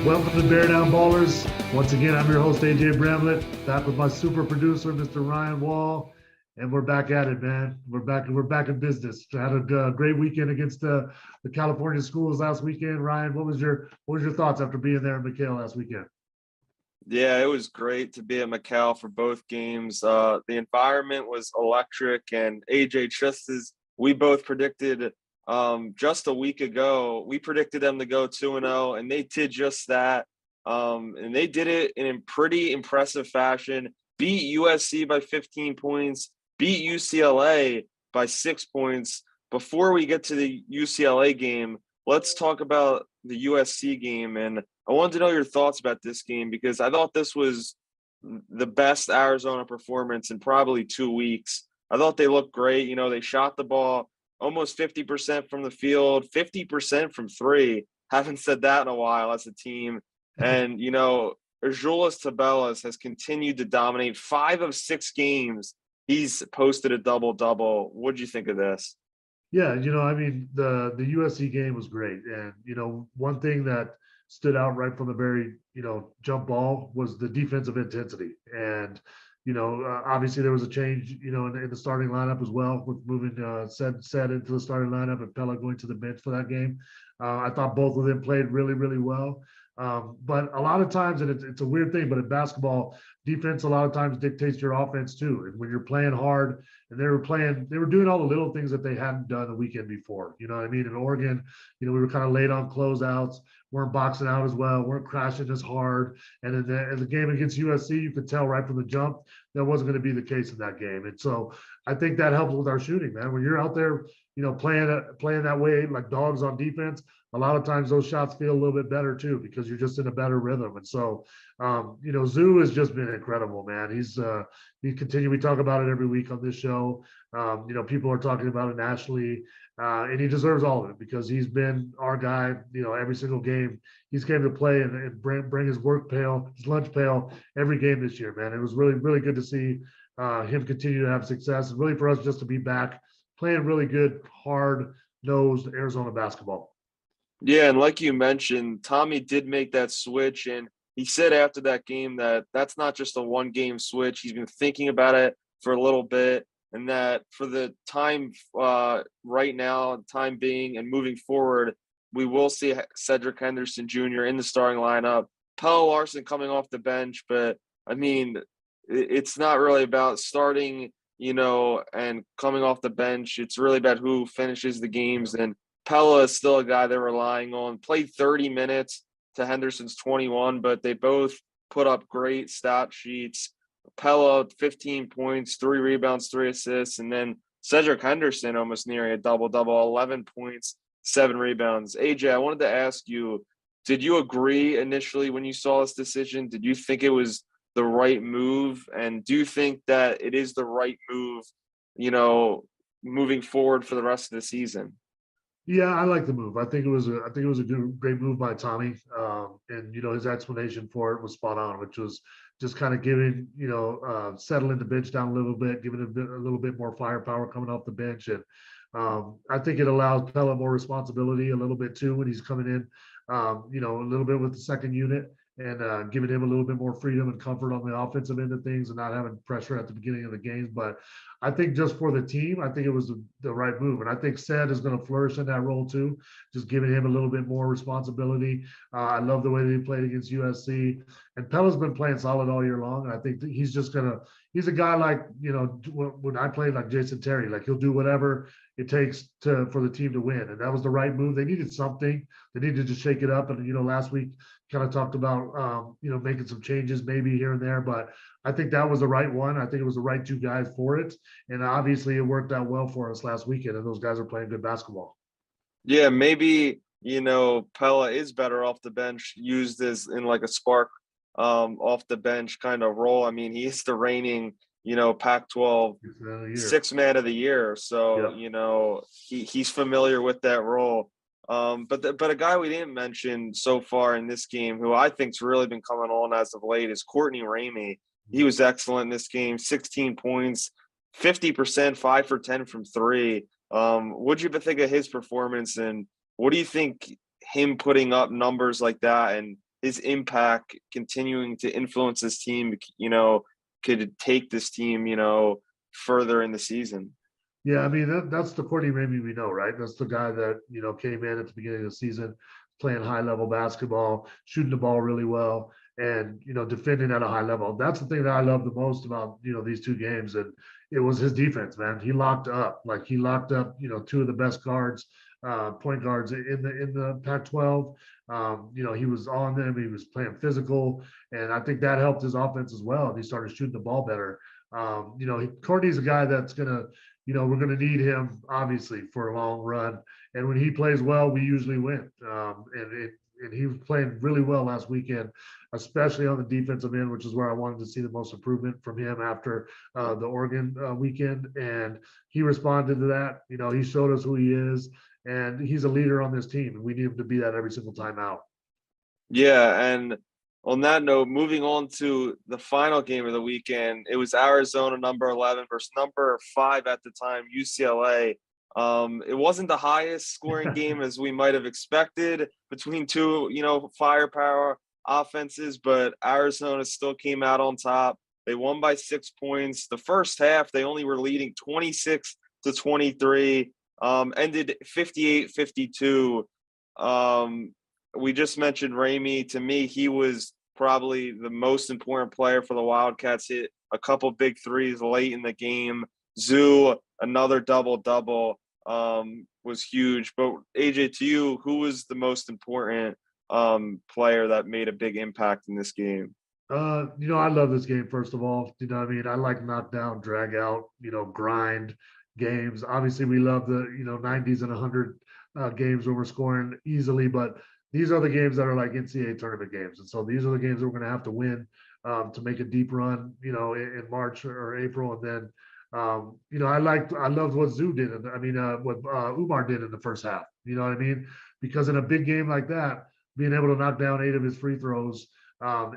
Welcome to Bear Down Ballers. Once again, I'm your host, AJ BRAMLETT, back with my super producer, Mr. Ryan Wall. And we're back at it, man. We're back in business. Had a great weekend against the California schools last weekend. Ryan, what was your thoughts after being there in McHale last weekend? Yeah, it was great to be at McHale for both games. The environment was electric, and AJ, just as we both predicted just a week ago, we predicted them to go 2-0, and they did just that. And they did it in a pretty impressive fashion. Beat USC by 15 points, beat UCLA by 6 points. Before we get to the UCLA game, let's talk about the USC game. And I wanted to know your thoughts about this game because I thought this was the best Arizona performance in probably 2 weeks. I thought they looked great. You know, they shot the ball almost 50% from the field, 50% from three. Haven't said that in a while as a team. And, you know, Azuolas Tubelis has continued to dominate 5 of 6 games. He's posted a double-double. What'd you think of this? Yeah, you know, I mean, the USC game was great. And, you know, one thing that stood out right from the very, jump ball was the defensive intensity. And, obviously there was a change, in the starting lineup as well with moving said into the starting lineup and Pella going to the bench for that game. I thought both of them played really, really well. But a lot of times, and it's a weird thing, but in basketball, defense a lot of times dictates your offense too. And when you're playing hard, and they were doing all the little things that they hadn't done the weekend before. You know what I mean? In Oregon, we were kind of late on closeouts, weren't boxing out as well, weren't crashing as hard. And in the game against USC, you could tell right from the jump that wasn't going to be the case in that game. And so I think that helps with our shooting, man. When you're out there, playing that way like dogs on defense, a lot of times those shots feel a little bit better too because you're just in a better rhythm. And so, Zoo has just been incredible, man. We talk about it every week on this show. People are talking about it nationally, and he deserves all of it because he's been our guy. Every single game he's came to play and bring his lunch pail every game this year, man. It was really, really good to see him continue to have success, and really for us just to be back playing really good, hard-nosed Arizona basketball. Yeah, and like you mentioned, Tommy did make that switch, and he said after that game that that's not just a one-game switch. He's been thinking about it for a little bit, and that for the time right now, time being, and moving forward, we will see Cedric Henderson Jr. in the starting lineup. Pelle Larsson coming off the bench, but, I mean, it's not really about starting, and coming off the bench. It's really about who finishes the games, and Pella is still a guy they're relying on. Played 30 minutes to Henderson's 21, but they both put up great stat sheets. Pella, 15 points, 3 rebounds, 3 assists, and then Cedric Henderson almost nearing a double-double, 11 points, 7 rebounds. AJ, I wanted to ask you, did you agree initially when you saw this decision? Did you think it was the right move? And do you think that it is the right move, moving forward for the rest of the season? Yeah, I like the move. I think it was a great move by Tommy, and his explanation for it was spot on, which was just kind of giving settling the bench down a little bit, giving a little bit more firepower coming off the bench, and I think it allows Pella more responsibility a little bit too when he's coming in, a little bit with the second unit. And giving him a little bit more freedom and comfort on the offensive end of things and not having pressure at the beginning of the games. But I think just for the team, I think it was the right move. And I think Ced is going to flourish in that role too, just giving him a little bit more responsibility. I love the way that he played against USC. And Pella's been playing solid all year long. And I think he's a guy like, when I played like Jason Terry, like he'll do whatever it takes for the team to win. And that was the right move. They needed something. They needed to shake it up. And, last week kind of talked about, making some changes maybe here and there. But I think that was the right one. I think it was the right 2 guys for it. And obviously it worked out well for us last weekend. And those guys are playing good basketball. Yeah, maybe, Pella is better off the bench, used as in like a spark off the bench kind of role. I mean, he is the reigning, Pac-12 sixth man of the year. So, yeah. He's familiar with that role. But a guy we didn't mention so far in this game, who I think's really been coming on as of late, is Courtney Ramey. He was excellent in this game, 16 points, 50%, 5 for 10 from 3. What'd you think of his performance, and what do you think him putting up numbers like that and his impact continuing to influence this team, could take this team, further in the season. Yeah, I mean that's the Courtney Ramey we know, right? That's the guy that came in at the beginning of the season, playing high level basketball, shooting the ball really well, and defending at a high level. That's the thing that I love the most about these two games, and it was his defense, man. He locked up, two of the best guards, point guards in the Pac-12. He was on them. He was playing physical, and I think that helped his offense as well. And he started shooting the ball better. Courtney's a guy that's gonna we're going to need him obviously for a long run. And when he plays well, we usually win. And he was playing really well last weekend, especially on the defensive end, which is where I wanted to see the most improvement from him after the Oregon weekend. And he responded to that. He showed us who he is, and he's a leader on this team. And we need him to be that every single time out. Yeah, and on that note, moving on to the final game of the weekend, it was Arizona number 11 versus number 5 at the time, UCLA. It wasn't the highest scoring game as we might have expected between two, firepower offenses, but Arizona still came out on top. They won by 6 points. The first half, they only were leading 26-23, ended 58-52. We just mentioned Ramey. To me, he was probably the most important player for the Wildcats. Hit a couple big threes late in the game. Zoo, another double-double, was huge. But AJ, to you, who was the most important player that made a big impact in this game? I love this game, first of all. I like knockdown, drag out, grind games. Obviously, we love the, 90s and 100 games where we're scoring easily, but these are the games that are like NCAA tournament games. And so these are the games that we're going to have to win to make a deep run, in March or April. And then, I loved what Zoo did. What Umar did in the first half, you know what I mean? Because in a big game like that, being able to knock down 8 of his free throws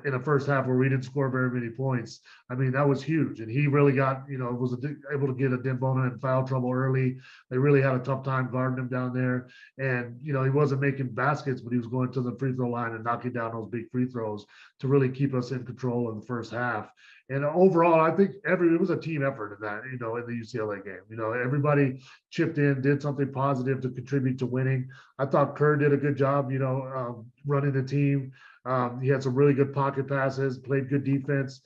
in a first half where we didn't score very many points, that was huge. And he really got, was able to get a Dembona in foul trouble early. They really had a tough time guarding him down there. And, he wasn't making baskets, but he was going to the free throw line and knocking down those big free throws to really keep us in control in the first half. And overall, I think it was a team effort in that, in the UCLA game. Everybody chipped in, did something positive to contribute to winning. I thought Kerr did a good job, running the team. He had some really good pocket passes, played good defense,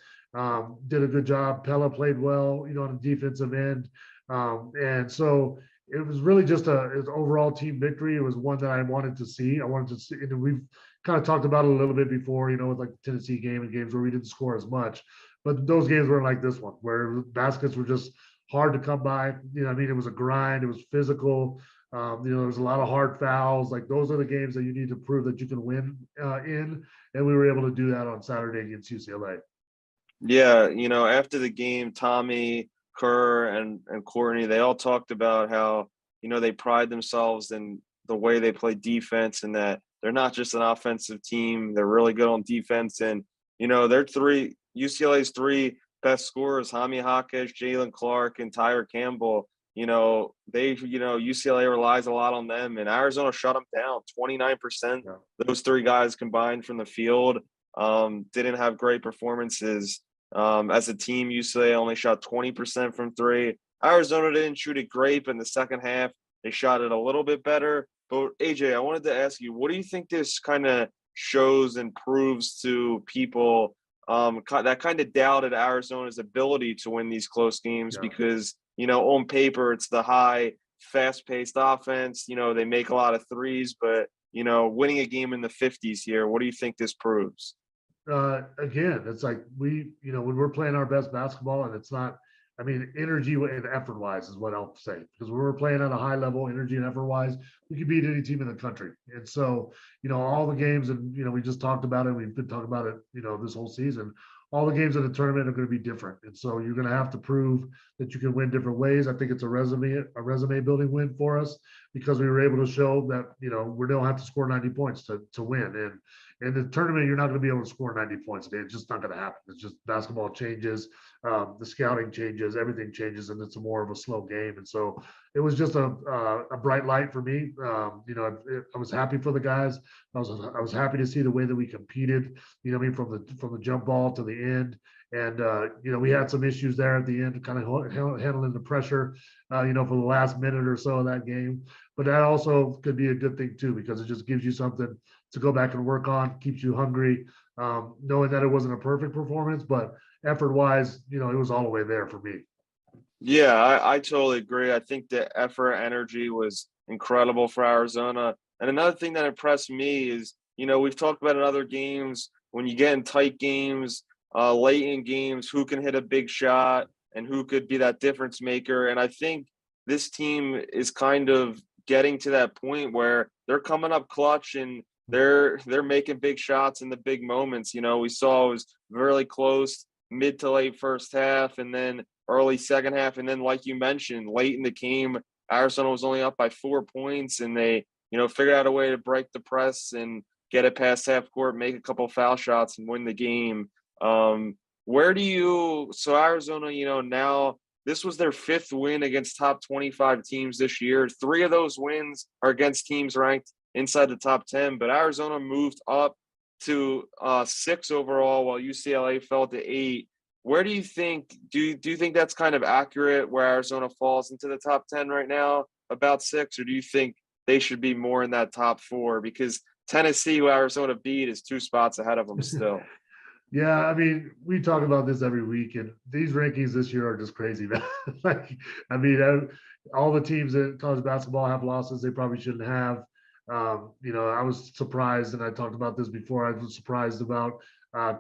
did a good job. Pella played well, on the defensive end. And so it was really just an overall team victory. It was one that I wanted to see. And we've kind of talked about it a little bit before, with like the Tennessee game and games where we didn't score as much. But those games weren't like this one, where baskets were just hard to come by. It was a grind. It was physical. There was a lot of hard fouls. Like, those are the games that you need to prove that you can win in. And we were able to do that on Saturday against UCLA. Yeah, after the game, Tommy, Kerr, and Courtney, they all talked about how, they pride themselves in the way they play defense, and that they're not just an offensive team. They're really good on defense. And, UCLA's 3 best scorers, Jaime Jaquez, Jalen Clark, and Tyre Campbell, UCLA relies a lot on them, and Arizona shut them down 29%. Yeah. Those 3 guys combined from the field didn't have great performances. As a team, UCLA only shot 20% from 3. Arizona didn't shoot it great, but in the second half, they shot it a little bit better. But AJ, I wanted to ask you, what do you think this kind of shows and proves to people that kind of doubted Arizona's ability to win these close games? Yeah. Because, on paper, it's the high, fast-paced offense. They make a lot of threes, but, winning a game in the 50s here, what do you think this proves? Again, it's like when we're playing our best basketball, and it's not, energy and effort wise is what I'll say, because when we're playing at a high level, energy and effort wise, we can beat any team in the country. And so, all the games, and, we just talked about it. We've been talking about it, this whole season. All the games in the tournament are going to be different. And so you're going to have to prove that you can win different ways. I think it's a resume building win for us, because we were able to show that, we don't have to score 90 points to win. And in the tournament, you're not going to be able to score 90 points a day. It's just not going to happen. It's just basketball changes. the scouting changes, everything changes, and it's more of a slow game. And so it was just a bright light for me. I was happy for the guys. I was happy to see the way that we competed. You know, I mean, from the jump ball to the end. And we had some issues there at the end, kind of handling the pressure, for the last minute or so of that game. But that also could be a good thing too, because it just gives you something to go back and work on, keeps you hungry, knowing that it wasn't a perfect performance, but effort-wise, it was all the way there for me. Yeah, I totally agree. I think the effort, energy was incredible for Arizona. And another thing that impressed me is, we've talked about in other games, when you get in tight games, late in games, who can hit a big shot and who could be that difference maker. And I think this team is kind of getting to that point where they're coming up clutch and they're making big shots in the big moments. We saw it was really close mid to late first half and then early second half. And then, like you mentioned, late in the game, Arizona was only up by 4 points and they, figured out a way to break the press and get it past half court, make a couple foul shots and win the game. So Arizona, now this was their 5th win against top 25 teams this year. 3 of those wins are against teams ranked inside the top 10, but Arizona moved up to 6 overall while UCLA fell to 8. Where do you think do you think that's kind of accurate where Arizona falls into the top 10 right now, about 6, or do you think they should be more in that top 4? Because Tennessee, who Arizona beat, is 2 spots ahead of them still. Yeah, I mean, we talk about this every week, and these rankings this year are just crazy, man. All the teams in college basketball have losses they probably shouldn't have. I was surprised, and I talked about this before. I was surprised about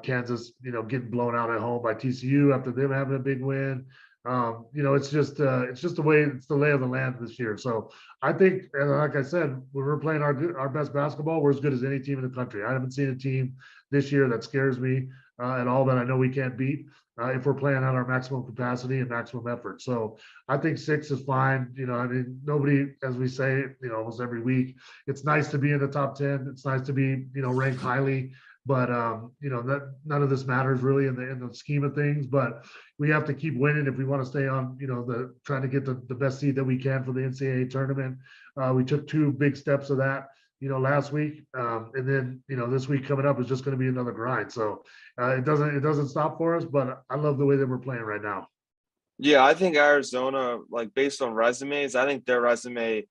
Kansas, getting blown out at home by TCU after them having a big win. It's just the way it's the lay of the land this year. So I think, and like I said, when we're playing our best basketball, we're as good as any team in the country. I haven't seen a team this year that scares me at all that I know we can't beat if we're playing at our maximum capacity and maximum effort. So I think 6 is fine. Nobody, as we say, almost every week, it's nice to be in the top 10. It's nice to be, ranked highly. But that none of this matters really in the scheme of things. But we have to keep winning if we want to stay on, trying to get the best seed that we can for the NCAA tournament. We took 2 big steps of that, last week, and then this week coming up is just going to be another grind. So it doesn't stop for us. But I love the way that we're playing right now. Yeah, I think Arizona, like based on resumes, I think their resume,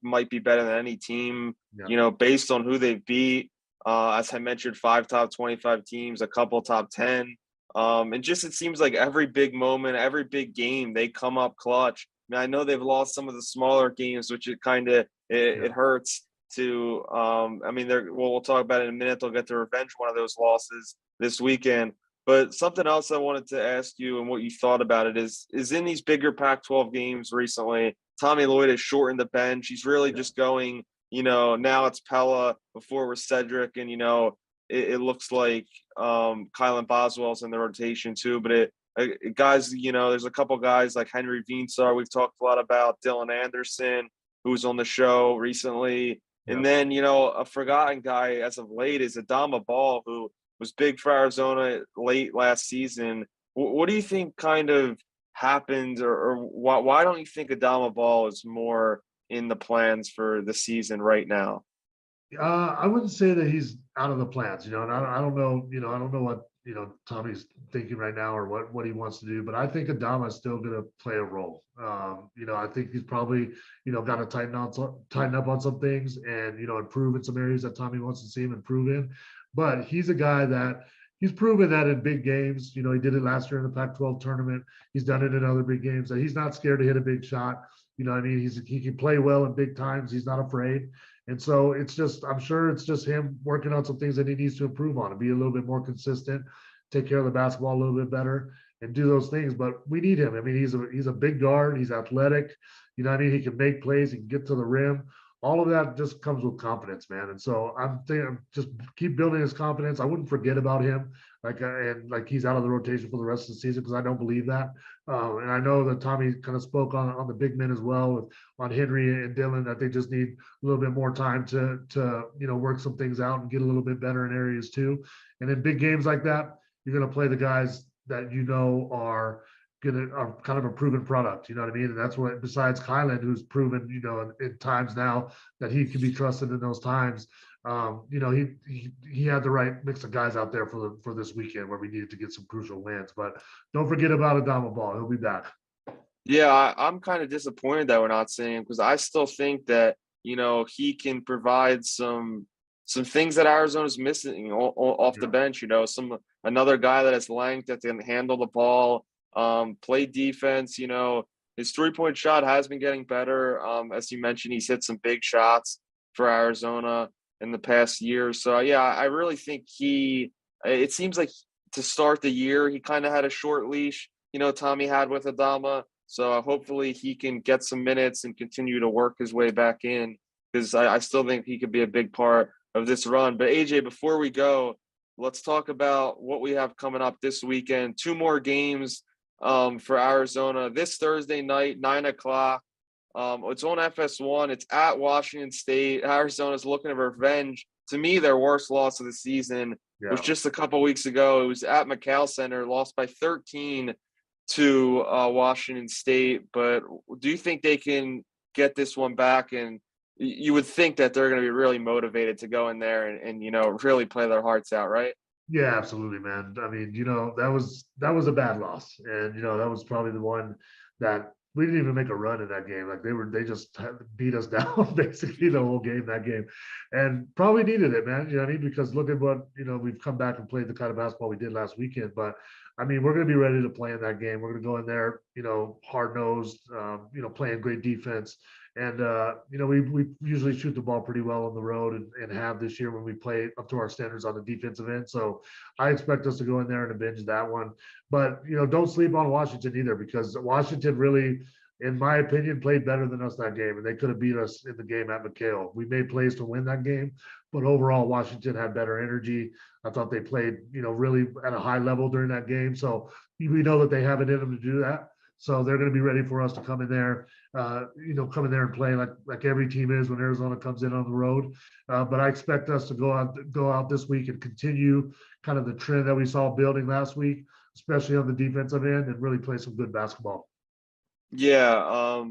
might be better than any team. Yeah. Based on who they beat. As I mentioned, 5 top 25 teams, a couple top 10. And just it seems like every big moment, every big game, they come up clutch. I know they've lost some of the smaller games, which it hurts to. We'll talk about it in a minute. They'll get to revenge one of those losses this weekend. But something else I wanted to ask you and what you thought about it is in these bigger Pac-12 games recently, Tommy Lloyd has shortened the bench. He's really just going. Now it's Pella, before it was Cedric, and it looks like Kylan Boswell's in the rotation too. But guys, there's a couple guys like Henry Veensar we've talked a lot about, Dylan Anderson, who was on the show recently, and then a forgotten guy as of late is Adama Ball, who was big for Arizona late last season. What do you think kind of happened, or why don't you think Adama Ball is more in the plans for the season right now? I wouldn't say that he's out of the plans, and I don't know, I don't know what, Tommy's thinking right now or what he wants to do, but I think Adama is still going to play a role. I think he's probably, got to tighten up on some things and, improve in some areas that Tommy wants to see him improve in. But he's a guy that he's proven that in big games, he did it last year in the Pac-12 tournament. He's done it in other big games, that he's not scared to hit a big shot. He can play well in big times. He's not afraid. And so I'm sure it's just him working on some things that he needs to improve on and be a little bit more consistent, take care of the basketball a little bit better and do those things. But we need him. He's a big guard. He's athletic. He can make plays. He can get to the rim. All of that just comes with confidence, man. And so I'm thinking, just keep building his confidence. I wouldn't forget about him, like he's out of the rotation for the rest of the season, because I don't believe that. And I know that Tommy kind of spoke on the big men as well, on Henry and Dylan, that they just need a little bit more time to work some things out and get a little bit better in areas too. And in big games like that, you're going to play the guys that are kind of a proven product. You know what I mean? And that's what, besides Kylan, who's proven, in times now that he can be trusted in those times. He had the right mix of guys out there for this weekend where we needed to get some crucial wins. But don't forget about Adama Ball. He'll be back. Yeah, I'm kind of disappointed that we're not seeing him because I still think that, he can provide some things that Arizona's missing off the bench, another guy that has length that can handle the ball, play defense, his 3-point shot has been getting better. As you mentioned, he's hit some big shots for Arizona in the past year. So yeah, I really think it seems like to start the year, he kind of had a short leash, Tommy had with Adama. So hopefully he can get some minutes and continue to work his way back in because I still think he could be a big part of this run. But AJ, before we go, let's talk about what we have coming up this weekend. 2 more games for Arizona this Thursday night, 9:00. It's on FS1. It's at Washington State. Arizona's looking to revenge. To me, their worst loss of the season was just a couple weeks ago. It was at McCall Center, lost by 13 to Washington State. But do you think they can get this one back? And you would think that they're going to be really motivated to go in there and really play their hearts out, right? Yeah, absolutely, man. I mean, that was a bad loss, and that was probably the one that we didn't even make a run in that game. Like they just beat us down basically the whole game, that game, and probably needed it, man. You know what I mean? Because look at what we've come back and played the kind of basketball we did last weekend. But I mean, we're going to be ready to play in that game. We're going to go in there, hard nosed, playing great defense. And we usually shoot the ball pretty well on the road and have this year when we play up to our standards on the defensive end. So I expect us to go in there and avenge that one. But don't sleep on Washington either, because Washington really, in my opinion, played better than us that game, and they could have beat us in the game at McHale. We made plays to win that game, but overall Washington had better energy. I thought they played, really at a high level during that game. So we know that they have it in them to do that. So they're going to be ready for us to come in there, and play like every team is when Arizona comes in on the road. But I expect us to go out this week and continue kind of the trend that we saw building last week, especially on the defensive end, and really play some good basketball. Yeah,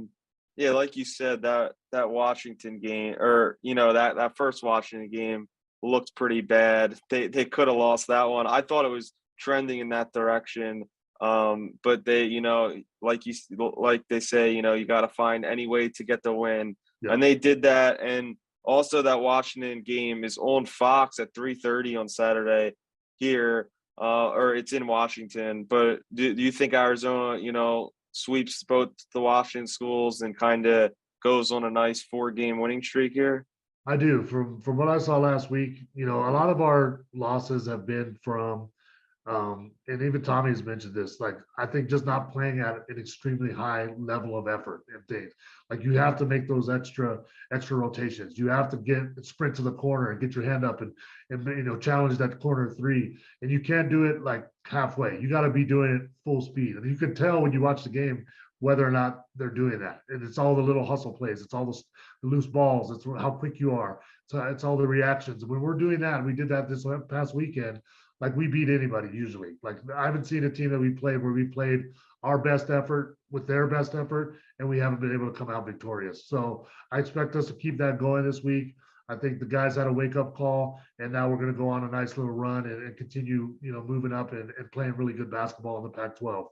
like you said, that Washington game, or that first Washington game looked pretty bad. They could have lost that one. I thought it was trending in that direction. But they, like they say, you got to find any way to get the win, and they did that. And also that Washington game is on Fox at 3:30 on Saturday here, or it's in Washington. But do you think Arizona, sweeps both the Washington schools and kind of goes on a nice 4-game winning streak here? I do. From what I saw last week, a lot of our losses have been from and even Tommy's mentioned this, like, I think just not playing at an extremely high level of effort and things. Like, you have to make those extra rotations. You have to sprint to the corner and get your hand up and challenge that corner 3. And you can't do it like halfway. You got to be doing it full speed. And you can tell when you watch the game whether or not they're doing that. And it's all the little hustle plays. It's all the loose balls. It's how quick you are. So it's all the reactions. And when we're doing that, we did that this past weekend. Like, we beat anybody usually. Like, I haven't seen a team that we played where we played our best effort with their best effort, and we haven't been able to come out victorious. So I expect us to keep that going this week. I think the guys had a wake-up call, and now we're going to go on a nice little run and continue, moving up and playing really good basketball in the Pac-12.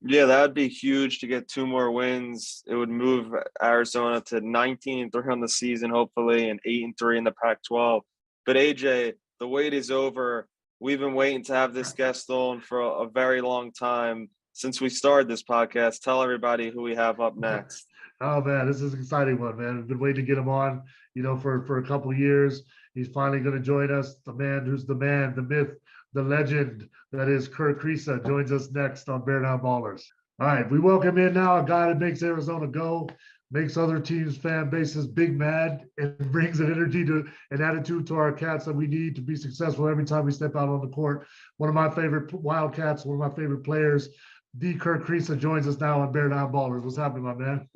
Yeah, that would be huge to get 2 more wins. It would move Arizona to 19-3 on the season, hopefully, and 8-3 in the Pac-12. But AJ, the wait is over. We've been waiting to have this guest on for a very long time since we started this podcast. Tell everybody who we have up next. Oh, man, this is an exciting one, man. We've been waiting to get him on, for a couple of years. He's finally going to join us. The man, the myth, the legend that is Kerr Kriisa joins us next on Bear Down Ballers. All right, we welcome in now a guy that makes Arizona go, makes other teams' fan bases big mad, and brings an energy to an attitude to our Cats that we need to be successful every time we step out on the court. One of my favorite Wildcats, one of my favorite players, D. Kerr Kriisa, joins us now on Bear Down Ballers. What's happening, my man?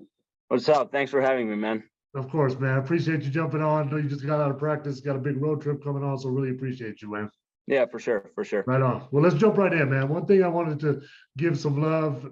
What's up? Thanks for having me, man. Of course, man. Appreciate you jumping on. I know you just got out of practice, got a big road trip coming on, so really appreciate you, man. Yeah, for sure, for sure. Right on. Well, let's jump right in, man. One thing I wanted to give some love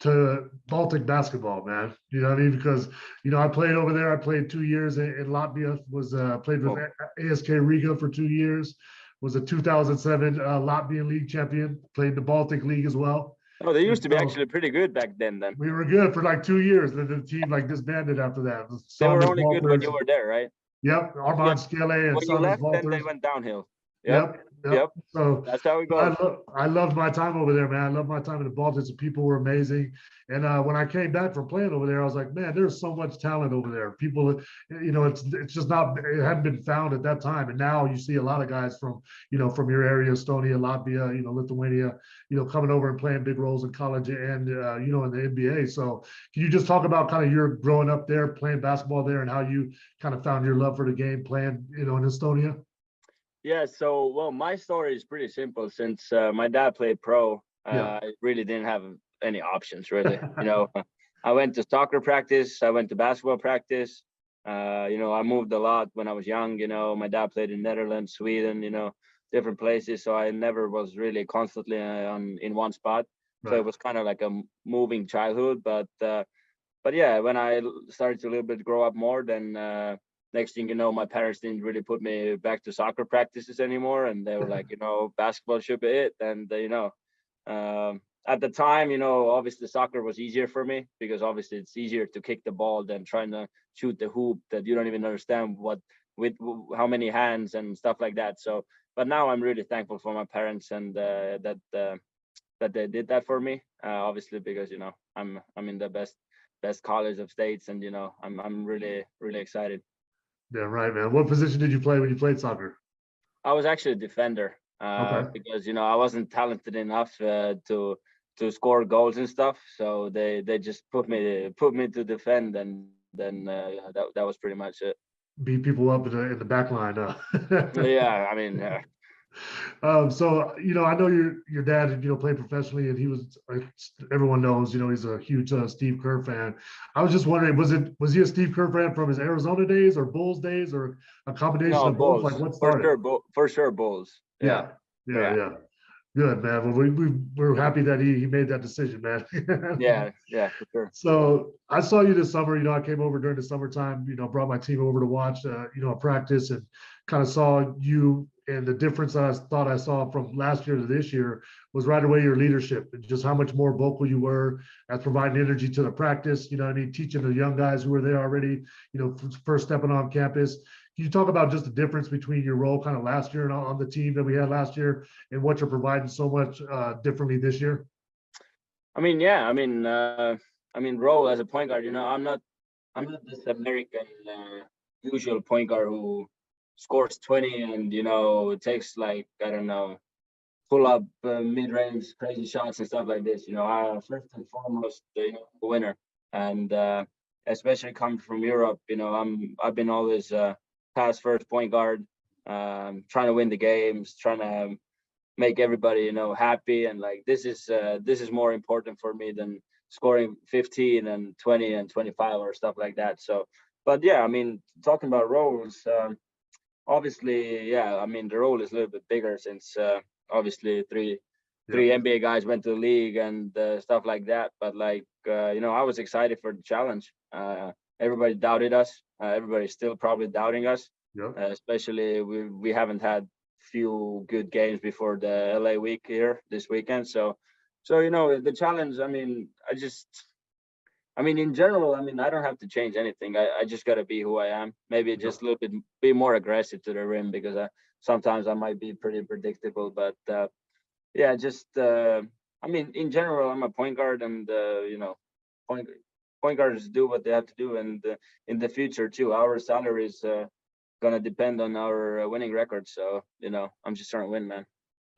to Baltic basketball, man. You know what I mean? Because I played over there. I played 2 years in Latvia. Was played with ASK Riga for 2 years. Was a 2007 Latvian league champion. Played the Baltic League as well. Oh, they used to be So, actually pretty good back then. we were good for like 2 years. Then the team like disbanded after that. They were Saunders only good when Walters. you were there, right? Yep, Armand Skele and When you Saunders left, then they Walters. went downhill. Yep. Yep. So That's how it goes. I loved my time over there, man. I loved my time in the Baltics. The people were amazing. And when I came back from playing over there, I was like, man, there's so much talent over there. People, it's just not, it hadn't been found at that time. And now you see a lot of guys from your area, Estonia, Latvia, Lithuania, coming over and playing big roles in college and, in the NBA. So can you just talk about kind of your growing up there, playing basketball there, and how you kind of found your love for the game playing, in Estonia? Yeah, so well, my story is pretty simple. Since my dad played pro, I really didn't have any options, really. I went to soccer practice, I went to basketball practice. I moved a lot when I was young. My dad played in Netherlands, Sweden, different places. So I never was really constantly in one spot. So it was kind of like a moving childhood. But yeah, when I started to a little bit grow up more, then next thing you know, my parents didn't really put me back to soccer practices anymore. And they were like, basketball should be it. And, at the time, obviously soccer was easier for me because obviously it's easier to kick the ball than trying to shoot the hoop that you don't even understand how many hands and stuff like that. So, but now I'm really thankful for my parents and that they did that for me, obviously, because, I'm in the best college of states and, I'm really, really excited. Yeah, right, man. What position did you play when you played soccer? I was actually a defender Okay. because I wasn't talented enough to score goals and stuff. So they just put me to defend, and then that was pretty much it. Beat people up in the back line. Yeah, I mean, So I know your dad played professionally, and he was everyone knows he's a huge Steve Kerr fan. I was just wondering, was he a Steve Kerr fan from his Arizona days or Bulls days or a combination no, of both? Bulls Like what started? for sure, Bulls. Yeah. Good, man. Well, we're happy that he made that decision, man. Yeah, for sure. So I saw you this summer. I came over during the summertime. Brought my team over to watch a practice and kind of saw you. And the difference that I thought I saw from last year to this year was right away your leadership and just how much more vocal you were at providing energy to the practice. Teaching the young guys who were there already, first stepping on campus. Can you talk about just the difference between your role kind of last year and on the team that we had last year and what you're providing so much differently this year? I mean, yeah. I mean, role as a point guard. I'm not this American usual point guard who scores 20 and it takes like I don't know, pull up mid-range crazy shots and stuff like this. I first and foremost the winner, and especially coming from Europe, I've been always pass first point guard, trying to win the games, trying to make everybody happy, and like this is more important for me than scoring 15 and 20 and 25 or stuff like that. So, but yeah, I mean, talking about roles, obviously, yeah, I mean the role is a little bit bigger since obviously three NBA guys went to the league and stuff like that. But like I was excited for the challenge. Everybody doubted us. Everybody's still probably doubting us. Yep. Especially we haven't had few good games before the LA week here this weekend. So the challenge. I mean, in general, I don't have to change anything. I just got to be who I am. Maybe just a little bit be more aggressive to the rim because sometimes I might be pretty predictable. But yeah, just in general, I'm a point guard, and point guards do what they have to do, and in the future too, our salary is gonna depend on our winning record. So I'm just trying to win, man.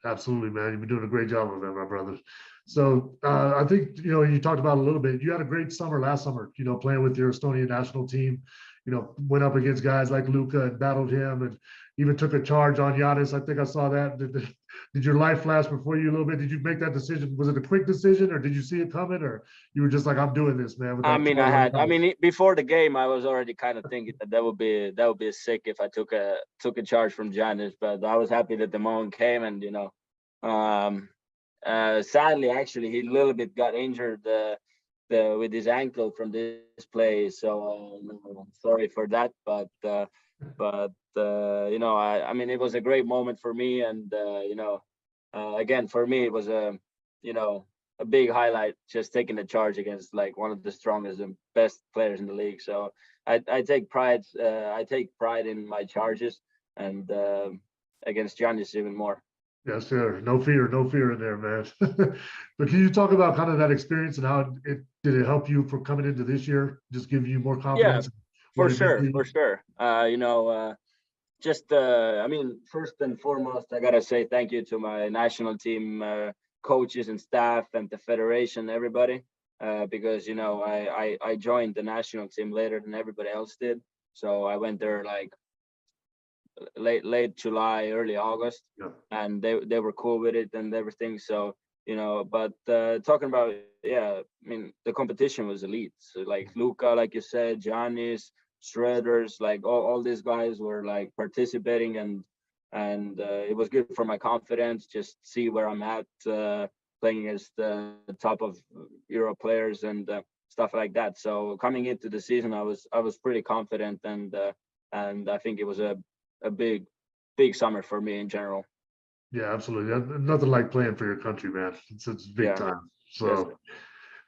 Absolutely, man. You've been doing a great job of it, my brother. So I think, you talked about a little bit, you had a great summer last summer, playing with your Estonian national team, went up against guys like Luka and battled him and even took a charge on GIANNIS. I think I saw that. Did your life flash before you a little bit? Did you make that decision? Was it a quick decision or did you see it coming, or you were just like, I'm doing this, man? Before the game, I was already kind of thinking that would be sick if I took a charge from GIANNIS, but I was happy that the moment came. And sadly, actually, he a little bit got injured with his ankle from this play. So sorry for that, but I mean, it was a great moment for me, and again, for me, it was a big highlight just taking the charge against like one of the strongest and best players in the league. So I take pride in my charges, and against GIANNIS even more. Yes, sir. No fear in there, man. But can you talk about kind of that experience and how did it help you for coming into this year? Just give you more confidence? For sure. I mean, first and foremost, I gotta say thank you to my national team coaches and staff and the federation, everybody, because I joined the national team later than everybody else did. So I went there like late July, early August, and they were cool with it and everything. So but talking about, I mean, the competition was elite. So like LUKA, like you said, GIANNIS, Shredders, like all these guys were like participating, and it was good for my confidence. Just see where I'm at, playing against the top of Euro players and stuff like that. So coming into the season, I was pretty confident, and I think it was a big summer for me in general. Yeah, absolutely. Nothing like playing for your country, man. It's big time. So. Yes.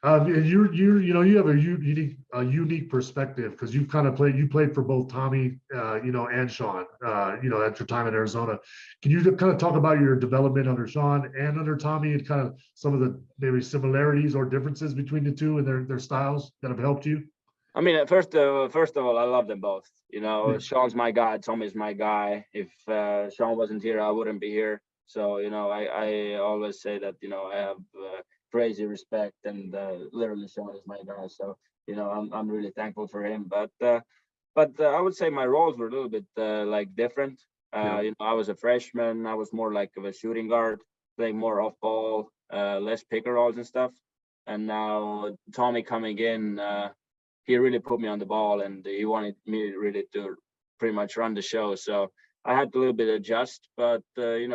And you have a unique perspective because you've kind of played for both Tommy, and Sean, at your time in Arizona. Can you kind of talk about your development under Sean and under Tommy and kind of some of the maybe similarities or differences between the two and their styles that have helped you? I mean, first of all, I love them both. Sean's my guy, Tommy's my guy. If Sean wasn't here, I wouldn't be here. So I always say that I have crazy respect, and literally Sean is my guy. So I'm really thankful for him. But I would say my roles were a little bit like different. I was a freshman. I was more like of a shooting guard, playing more off ball, less pick and rolls and stuff. And now Tommy coming in, he really put me on the ball, and he wanted me really to pretty much run the show. So I had to a little bit adjust, but I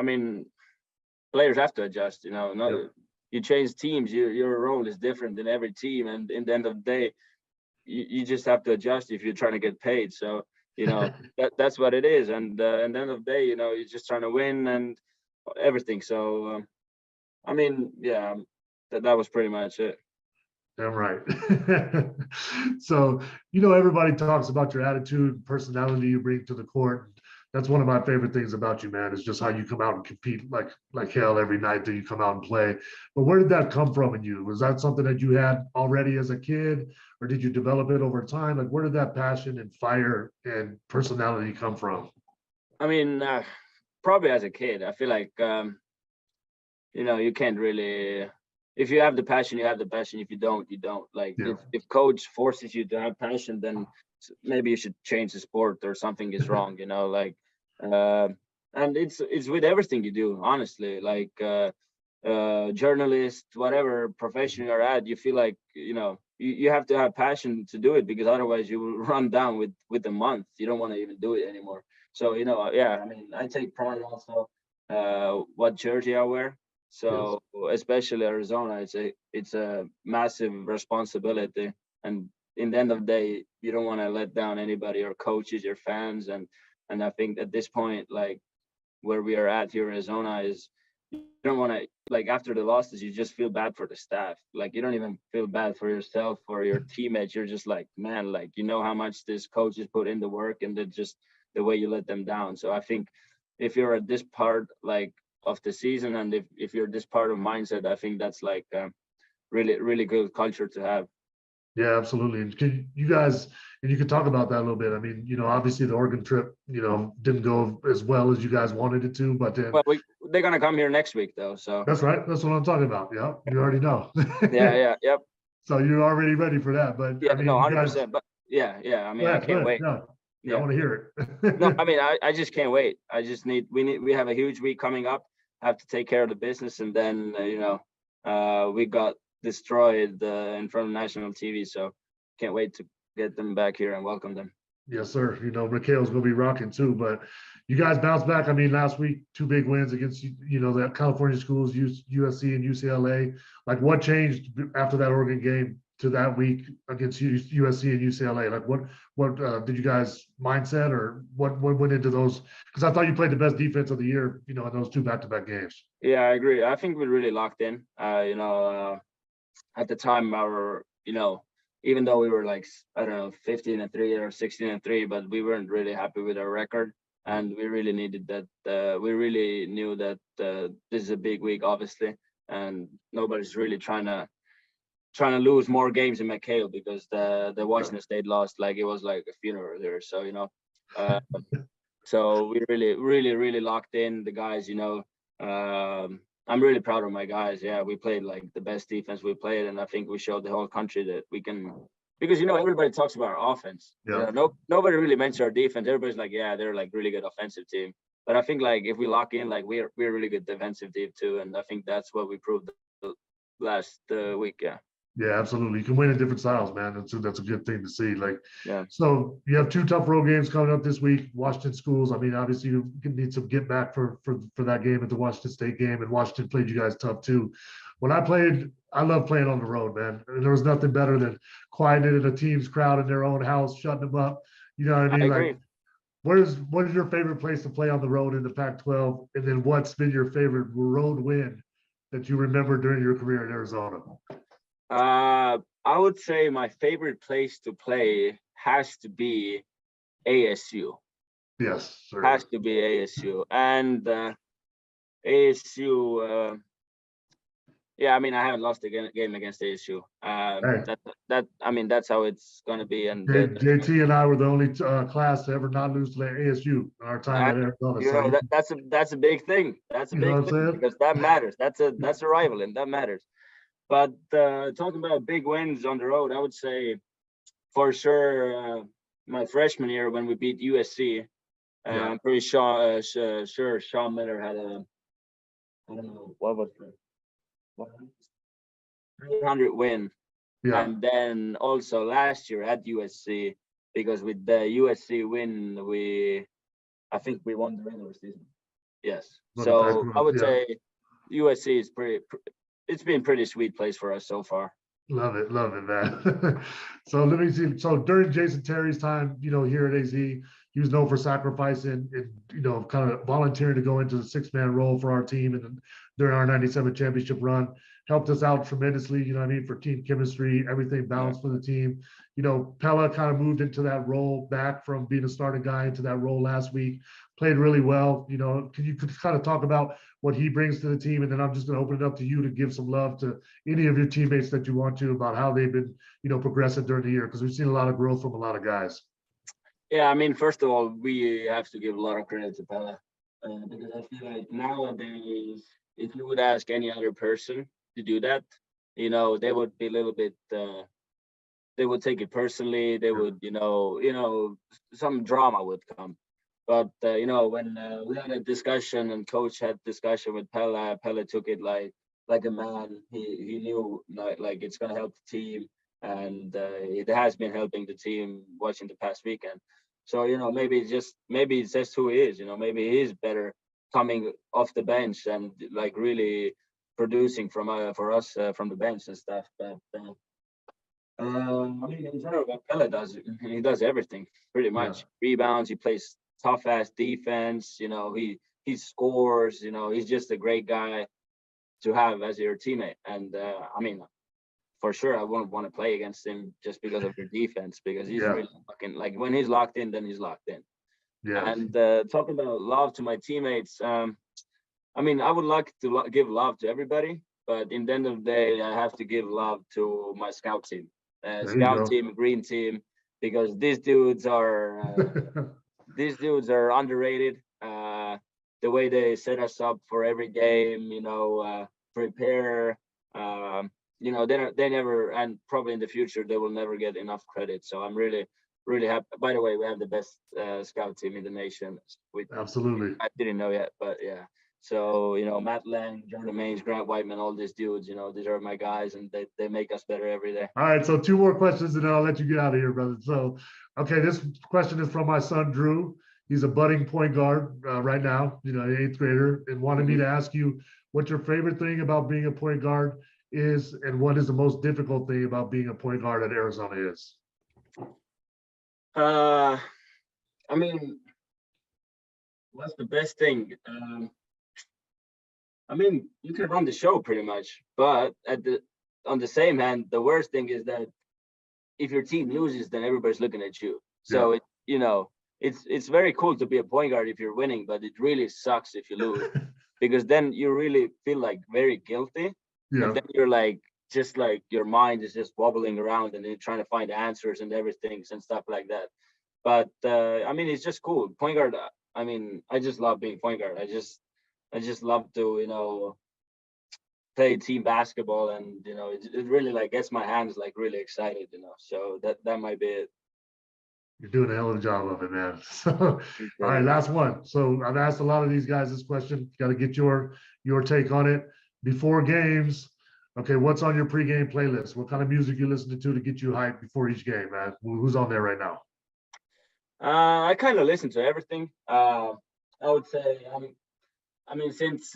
mean, players have to adjust. You change teams, your role is different in every team, and in the end of the day, you just have to adjust if you're trying to get paid. So that's what it is, and at the end of the day, you're just trying to win and everything. So I mean, that was pretty much it. Damn right. So, everybody talks about your attitude and personality you bring to the court. That's one of my favorite things about you, man, is just how you come out and compete like hell every night that you come out and play. But where did that come from in you? Was that something that you had already as a kid, or did you develop it over time? Like, where did that passion and fire and personality come from? I mean, probably as a kid. I feel like, you can't really, if you have the passion, you have the passion. If you don't, you don't. Like, if coach forces you to have passion, then maybe you should change the sport or something is wrong, like, and it's with everything you do, honestly, like, journalist, whatever profession you're at, you feel like, you have to have passion to do it, because otherwise you will run down with a month. You don't want to even do it anymore. So, I mean, I take pride also, what jersey I wear. So especially Arizona, it's a massive responsibility, and in the end of the day, you don't want to let down anybody, your coaches, your fans, and I think at this point, like where we are at here in Arizona, is you don't want to, like, after the losses, you just feel bad for the staff. Like, you don't even feel bad for yourself or your teammates. You're just like, man, like, how much this coaches put in the work, and then just the way you let them down. So I think if you're at this part, like, of the season, and if you're this part of mindset, I think that's like really, really good culture to have. Yeah, absolutely. And can you guys, and you could talk about that a little bit. I mean, obviously the Oregon trip, didn't go as well as you guys wanted it to, but then Well, they're gonna come here next week though, so that's right. That's what I'm talking about. Yeah, you already know. yep. So you're already ready for that. But Yeah, I mean, no, you guys, 100%. But yeah. I go mean, I ahead, go can't ahead. wait. Yeah, yeah, I Yeah. want to hear No, it. I mean, I just can't wait. We have a huge week coming up. Have to take care of the business, and then we got destroyed in front of national TV. So can't wait to get them back here and welcome them. Yes, sir. Mikhail's going to be rocking too, but you guys bounced back. I mean, last week, 2 big wins against, the California schools, USC and UCLA. Like, what changed after that Oregon game to that week against USC and UCLA? Like, what did you guys mindset, or what went into those? Because I thought you played the best defense of the year, in those 2 back-to-back games. Yeah, I agree. I think we really locked in. At the time, even though we were like, I don't know, 15-3 or 16-3, but we weren't really happy with our record. And we really needed that. We really knew that this is a big week, obviously, and nobody's really trying to lose more games in McHale, because the Washington State lost like it was like a funeral there. So so we really locked in the guys. I'm really proud of my guys. Yeah, we played like the best defense we played, and I think we showed the whole country that we can. Because everybody talks about our offense. Yeah. Nobody really mentions our defense. Everybody's like, yeah, they're like really good offensive team. But I think like if we lock in, like we're a really good defensive team too, and I think that's what we proved last week. Yeah. Yeah, absolutely. You can win in different styles, man. That's a good thing to see. Like, Yeah. So you have 2 tough road games coming up this week. Washington schools. I mean, obviously you need some get back for that game at the Washington State game, and Washington played you guys tough too. When I love playing on the road, man. And there was nothing better than quieting a team's crowd in their own house, shutting them up. You know what I mean? I agree. Like, what is your favorite place to play on the road in the Pac-12? And then what's been your favorite road win that you remember during your career in Arizona? I would say my favorite place to play has to be ASU. Yes, sir. Has to be ASU. And ASU, yeah, I mean, I haven't lost a game against ASU. Hey. That's how it's going to be. And JT and I were the only class to ever not lose to ASU in our time at Arizona. That's a big thing. That's a big thing, because that matters. That's a rival, and that matters. But talking about big wins on the road, I would say for sure my freshman year when we beat USC. I'm pretty sure Sean Miller had I don't know, what was it? 300 win. Yeah. And then also last year at USC, because with the USC win, I think we won the regular season. Yes. So I would say USC is it's been a pretty sweet place for us so far. Love it, man. So let me see. So during Jason Terry's time, here at AZ, he was known for sacrificing and kind of volunteering to go into the 6-man role for our team, and during our '97 championship run, helped us out tremendously. For team chemistry, everything balanced for the team. Pella kind of moved into that role back from being a starting guy into that role last week. Played really well. Can you kind of talk about what he brings to the team? And then I'm just going to open it up to you to give some love to any of your teammates that you want to about how they've been, progressing during the year, because we've seen a lot of growth from a lot of guys. Yeah, I mean, first of all, we have to give a lot of credit to Pella, because I feel like nowadays, if you would ask any other person to do that, they would be a little bit. They would take it personally. They would, some drama would come. But when we had a discussion and coach had discussion with Pella took it like a man. He knew like it's gonna help the team, and it has been helping the team watching the past weekend. So maybe it's just who he is. Maybe he is better coming off the bench and like really producing for us from the bench and stuff. But I mean, in general, what Pella does, he does everything pretty much. Yeah. Rebounds, he plays tough ass defense. He scores. He's just a great guy to have as your teammate. And I mean, for sure, I wouldn't want to play against him just because of your defense, because he's really fucking, like, when he's locked in, then he's locked in. Yeah. And talking about love to my teammates, I mean, I would like to give love to everybody, but in the end of the day, I have to give love to my scout team. There you scout go. team, green team, because these dudes are underrated. The way they set us up for every game, prepare. They never, and probably in the future they will never get enough credit. So I'm really, really happy. By the way, we have the best scout team in the nation. Absolutely. I didn't know yet, but yeah. So Matt Lang, Jordan Maines, Grant Whiteman, all these dudes, these are my guys, and they make us better every day. All right, so 2 more questions, and then I'll let you get out of here, brother. So, okay, this question is from my son Drew. He's a budding point guard right now, an 8th grader, and wanted me to ask you what your favorite thing about being a point guard is, and what is the most difficult thing about being a point guard at Arizona is. What's the best thing? You can run the show pretty much, but on the same hand, the worst thing is that if your team loses, then everybody's looking at you. So it's very cool to be a point guard if you're winning, but it really sucks if you lose because then you really feel like very guilty. Yeah. And then you're like, just like your mind is just wobbling around and you're trying to find answers and everything and stuff like that. But it's just cool. Point guard. I just love being point guard. I just love to, play team basketball, and it really like gets my hands like really excited, So that might be it. You're doing a hell of a job of it, man. So, all right, last one. So I've asked a lot of these guys this question. Got to get your take on it. Before games, okay, what's on your pregame playlist? What kind of music you listening to get you hyped before each game, man? Who's on there right now? I kind of listen to everything. I would say, since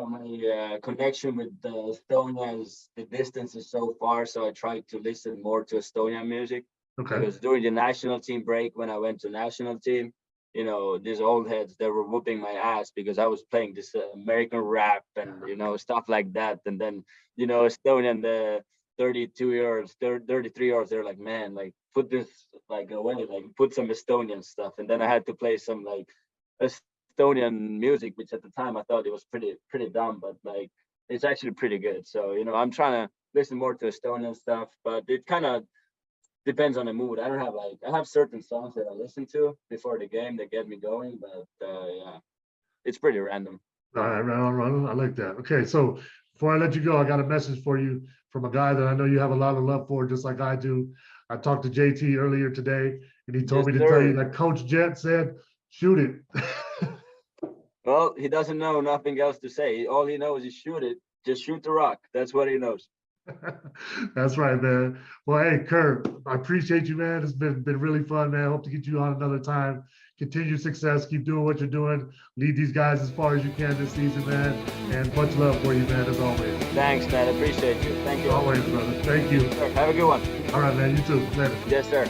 my connection with Estonia is the distance is so far, so I try to listen more to Estonian music. Okay. Because during the national team break, when I went to national team, these old heads, they were whooping my ass because I was playing this American rap and stuff like that. And then Estonian, the 32-year-olds, 33-year-olds, they're like, man, like put this like away, like put some Estonian stuff. And then I had to play some like Estonian music, which at the time I thought it was pretty dumb, but like it's actually pretty good. So I'm trying to listen more to Estonian stuff, but it kind of depends on the mood. I have certain songs that I listen to before the game that get me going, but it's pretty random. All right, right. I like that. Okay, so before I let you go, I got a message for you from a guy that I know you have a lot of love for, just like I do. I talked to JT earlier today, and he told me to tell you that Coach Jet said, shoot it. Well, he doesn't know nothing else to say. All he knows is shoot it. Just shoot the rock. That's what he knows. That's right, man. Well, hey, Kerr, I appreciate you, man. It's been really fun, man. Hope to get you on another time. Continue success. Keep doing what you're doing. Lead these guys as far as you can this season, man. And much love for you, man, as always. Thanks, man. I appreciate you. Thank you. Always, brother. Thank you. Sure. Have a good one. All right, man. You too. Later. Yes, sir.